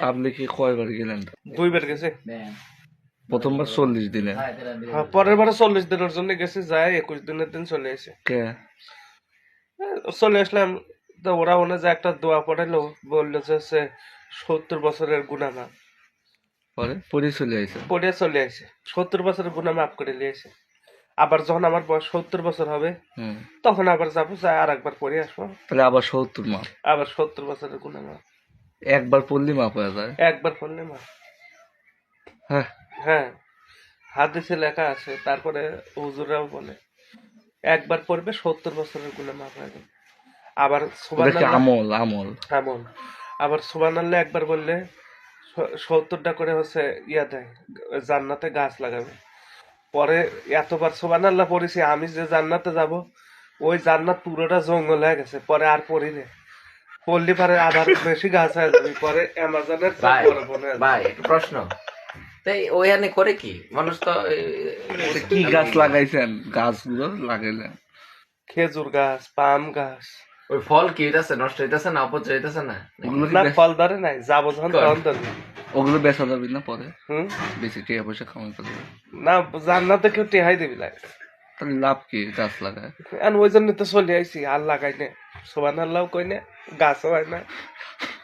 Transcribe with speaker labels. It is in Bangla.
Speaker 1: আপনি কি কয়বার গেলেন?
Speaker 2: 2 বার গেছে।
Speaker 1: প্রথমবার 40 দিনে।
Speaker 2: হ্যাঁ, পরের বারে 40 দিনের জন্য গেছে, যায় 21 দিনের দিন চলে এসে।
Speaker 1: কে?
Speaker 2: চলে আসলাম। তো ওরা ওনে যে একটা দোয়া পড়াইলো, বললো যে সে 70 বছরের গুনাহ মাফ।
Speaker 1: পরে পরে চলে আইছে।
Speaker 2: পড়ে চলে আসে 70 বছরের গুনাহ মাফ করে নিয়ে এসে। আবার যখন আমার বয়স 70 বছর হবে,
Speaker 1: হুম।
Speaker 2: তখন আবার যাবো, যাই আর একবার পড়ে আসবো।
Speaker 1: তাহলে আবার 70 মাপ।
Speaker 2: আবার 70 বছরের গুনাহ মাফ।
Speaker 1: একবার পড়লি মাপ হয়ে যায়।
Speaker 2: একবার পড়লে মাফ।
Speaker 1: হ্যাঁ।
Speaker 2: হ্যাঁ, হাদিসে লেখা আছে। তারপরে হুজুরাও বলে একবার পড়বে 70 বছরের গুনাহ মাফ হয়ে যাবে। আবার
Speaker 1: ওটা কি
Speaker 2: সুবহানাল্লাহ,
Speaker 1: আমল? আমল।
Speaker 2: এমন। আবার সুবহানাল্লাহ একবার বললে 70টা করে হচ্ছে ইয়া দেয়, জান্নাতে গাছ লাগাবে। পরে এতবার সুবহানাল্লাহ পড়েছি আমি, যে জান্নাতে যাব ওই জান্নাত পুরোটা জঙ্গল হয়ে গেছে। পরে আর পড়ি না, পড়লি পারে আবার বেশি গাছ হয়ে যাবে। পরে অ্যামাজনের
Speaker 3: ভাই
Speaker 2: বড় বনে
Speaker 3: ভাই একটা প্রশ্ন, তাই ওইখানে করে কি মানুষ তো
Speaker 1: কি গাছ লাগাইছেন? গাছগুলো লাগাইলেন?
Speaker 2: খেজুর গাছ, পাম গাছ।
Speaker 3: ওই ফল কি হইতাছে, নষ্ট হইতাছে না অপচয় হইতাছে না?
Speaker 1: ওগুলো কি
Speaker 2: না,
Speaker 1: বেচ-
Speaker 2: ফল ধরে নাই, যাবো যখন
Speaker 3: কই?
Speaker 2: তখন ধরবে।
Speaker 1: ওগুলো বেচা যাবে না পরে?
Speaker 2: হুম।
Speaker 1: বেশি টাকা পয়সা কামাই করবে।
Speaker 2: না, জান্নাতে কেউ টেহাই দিবি না।
Speaker 1: তাহলে লাভ কি গাছ লাগায়?
Speaker 2: আর ওই জন্য তো চলে আইছি, আর লাগাই না। সুবহানাল্লাহ কই না, গাছও হয় না।